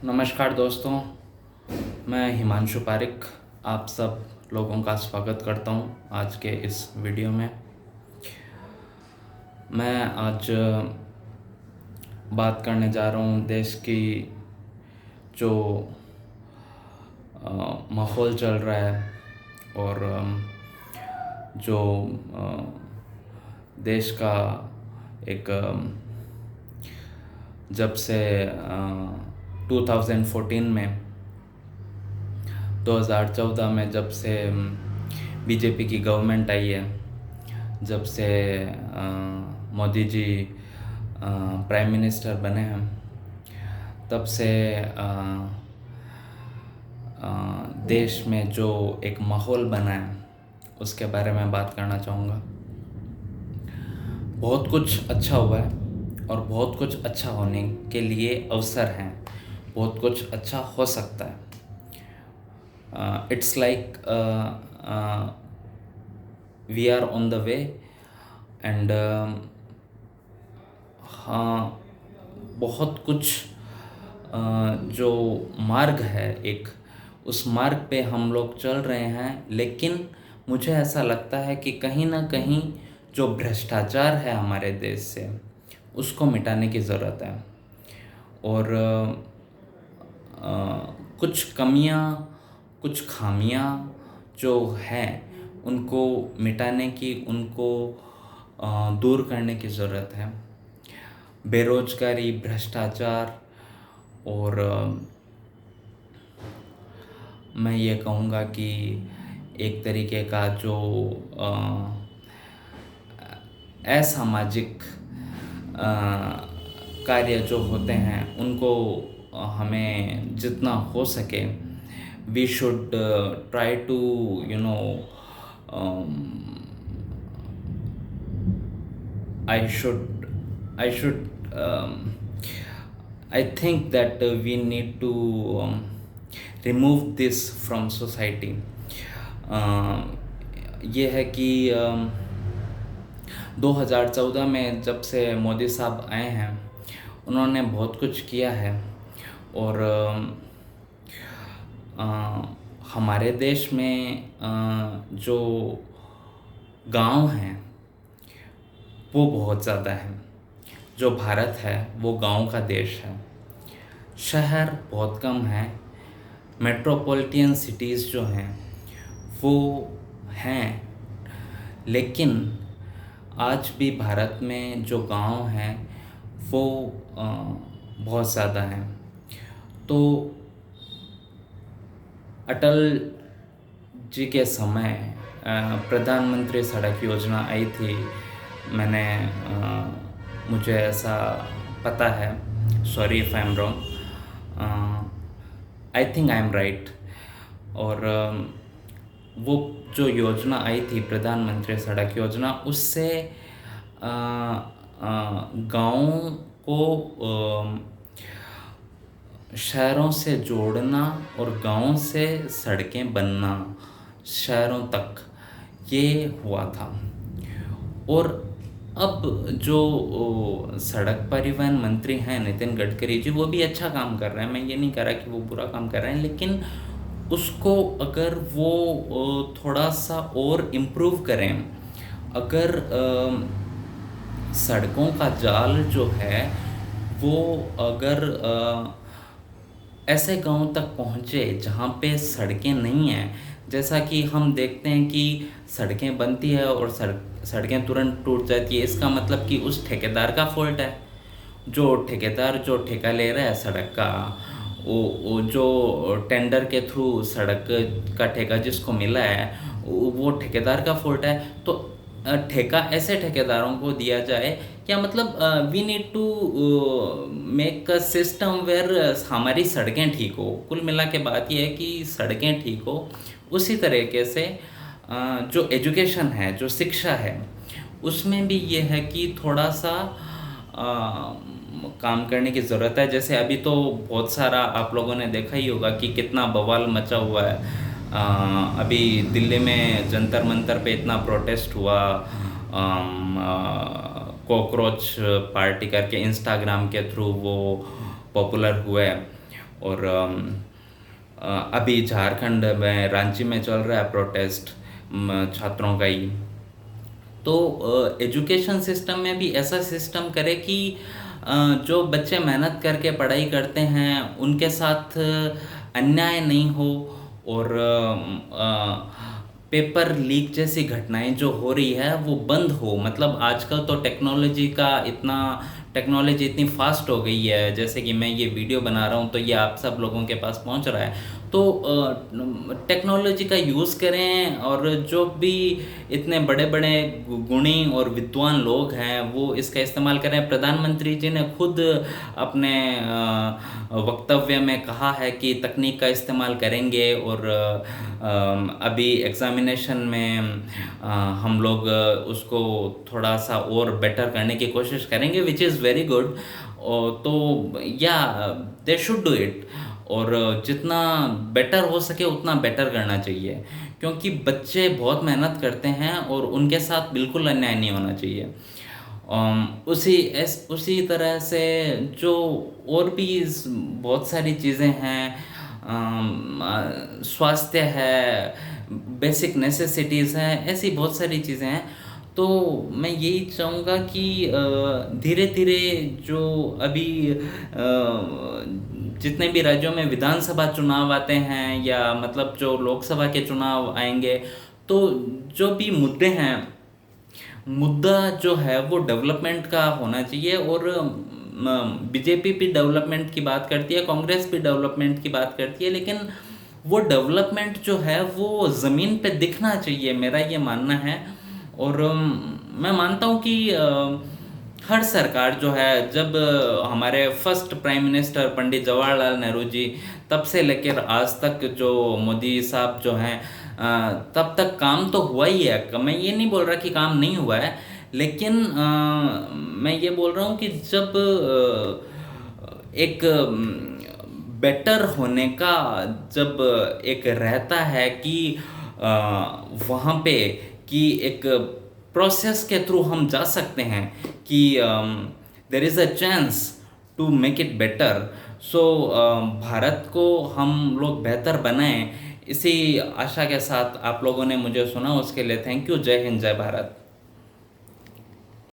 नमस्कार दोस्तों, मैं हिमांशु पारिक आप सब लोगों का स्वागत करता हूं आज के इस वीडियो में। मैं आज बात करने जा रहा हूं देश की जो माहौल चल रहा है और जो देश का एक जब से 2014 में 2014 में जब से बीजेपी की गवर्नमेंट आई है, जब से मोदी जी प्राइम मिनिस्टर बने हैं, तब से देश में जो एक माहौल बना है उसके बारे में बात करना चाहूँगा। बहुत कुछ अच्छा हुआ है और बहुत कुछ अच्छा होने के लिए अवसर हैं, बहुत कुछ अच्छा हो सकता है। It's like we are on the way and हाँ, बहुत कुछ जो मार्ग है एक, उस मार्ग पे हम लोग चल रहे हैं, लेकिन मुझे ऐसा लगता है कि कहीं ना कहीं जो भ्रष्टाचार है हमारे देश से उसको मिटाने की ज़रूरत है। और कुछ कमियां, कुछ खामियां जो हैं उनको मिटाने की, उनको दूर करने की ज़रूरत है। बेरोजगारी, भ्रष्टाचार और मैं ये कहूँगा कि एक तरीके का जो असामाजिक कार्य जो होते हैं उनको हमें जितना हो सके we should try to I should I think that we need to remove this from society. ये है कि 2014 में जब से मोदी साहब आए हैं उन्होंने बहुत कुछ किया है और हमारे देश में जो गांव हैं वो बहुत ज़्यादा है। जो भारत है वो गांव का देश है। शहर बहुत कम है, मेट्रोपॉलिटन सिटीज़ जो हैं वो हैं, लेकिन आज भी भारत में जो गांव हैं वो बहुत ज़्यादा हैं। तो अटल जी के समय प्रधानमंत्री सड़क योजना आई थी। मुझे ऐसा पता है, sorry if I am wrong, I think I am right. और वो जो योजना आई थी प्रधानमंत्री सड़क योजना, उससे गाँव को शहरों से जोड़ना और गाँव से सड़कें बनना शहरों तक, ये हुआ था। और अब जो सड़क परिवहन मंत्री हैं नितिन गडकरी जी, वो भी अच्छा काम कर रहे हैं। मैं ये नहीं कह रहा कि वो बुरा काम कर रहे हैं, लेकिन उसको अगर वो थोड़ा सा और इम्प्रूव करें, अगर सड़कों का जाल जो है वो अगर ऐसे गांव तक पहुँचे जहाँ पे सड़कें नहीं हैं। जैसा कि हम देखते हैं कि सड़कें बनती है और सड़कें तुरंत टूट जाती है, इसका मतलब कि उस ठेकेदार का फॉल्ट है। जो ठेकेदार जो ठेका ले रहा है सड़क का, वो जो टेंडर के थ्रू सड़क का ठेका जिसको मिला है वो ठेकेदार का फॉल्ट है। तो ठेका ऐसे ठेकेदारों को दिया जाए, क्या मतलब we need to make a system where हमारी सड़कें ठीक हो। कुल मिला के बात यह है कि सड़कें ठीक हो। उसी तरीके से जो एजुकेशन है, जो शिक्षा है, उसमें भी ये है कि थोड़ा सा काम करने की ज़रूरत है। जैसे अभी तो बहुत सारा आप लोगों ने देखा ही होगा कि कितना बवाल मचा हुआ है। अभी दिल्ली में जंतर मंतर पे इतना प्रोटेस्ट हुआ, कॉकरोच पार्टी करके इंस्टाग्राम के थ्रू वो पॉपुलर हुए। और अभी झारखंड में रांची में चल रहा है प्रोटेस्ट छात्रों का ही। तो एजुकेशन सिस्टम में भी ऐसा सिस्टम करे कि जो बच्चे मेहनत करके पढ़ाई करते हैं उनके साथ अन्याय नहीं हो, और पेपर लीक जैसी घटनाएं जो हो रही है वो बंद हो। मतलब आजकल तो टेक्नोलॉजी इतनी फास्ट हो गई है, जैसे कि मैं ये वीडियो बना रहा हूँ तो ये आप सब लोगों के पास पहुँच रहा है। तो टेक्नोलॉजी का यूज़ करें, और जो भी इतने बड़े बड़े गुणी और विद्वान लोग हैं वो इसका इस्तेमाल करें। प्रधानमंत्री जी ने खुद अपने वक्तव्य में कहा है कि तकनीक का इस्तेमाल करेंगे, और अभी एग्ज़ामिनेशन में हम लोग उसको थोड़ा सा और बेटर करने की कोशिश करेंगे, विच इज़ वेरी गुड। तो या दे शुड डू इट, और जितना बेटर हो सके उतना बेटर करना चाहिए, क्योंकि बच्चे बहुत मेहनत करते हैं और उनके साथ बिल्कुल अन्याय नहीं होना चाहिए। उसी तरह से जो और भी बहुत सारी चीज़ें हैं, स्वास्थ्य है, बेसिक नेसेसिटीज़ हैं, ऐसी बहुत सारी चीज़ें हैं। तो मैं यही चाहूँगा कि धीरे धीरे जो अभी जितने भी राज्यों में विधानसभा चुनाव आते हैं, या मतलब जो लोकसभा के चुनाव आएंगे, तो जो भी मुद्दा जो है वो डेवलपमेंट का होना चाहिए। और बीजेपी भी डेवलपमेंट की बात करती है, कांग्रेस भी डेवलपमेंट की बात करती है, लेकिन वो डेवलपमेंट जो है वो ज़मीन पे दिखना चाहिए, मेरा ये मानना है। और मैं मानता हूँ कि हर सरकार जो है, जब हमारे first prime minister Pandit Jawaharlal Nehru ji, तब से लेकर आज तक जो मोदी साहब जो हैं, तब तक काम तो हुआ ही है। मैं ये नहीं बोल रहा कि काम नहीं हुआ है, लेकिन मैं ये बोल रहा हूँ कि जब एक बेटर होने का जब एक रहता है कि वहाँ पे कि एक प्रोसेस के थ्रू हम जा सकते हैं कि there is a chance to make it better. So Bharat को हम लोग बेहतर बनाएं, इसी आशा के साथ आप लोगों ने मुझे सुना, उसके लिए थैंक यू। जय हिंद, जय भारत।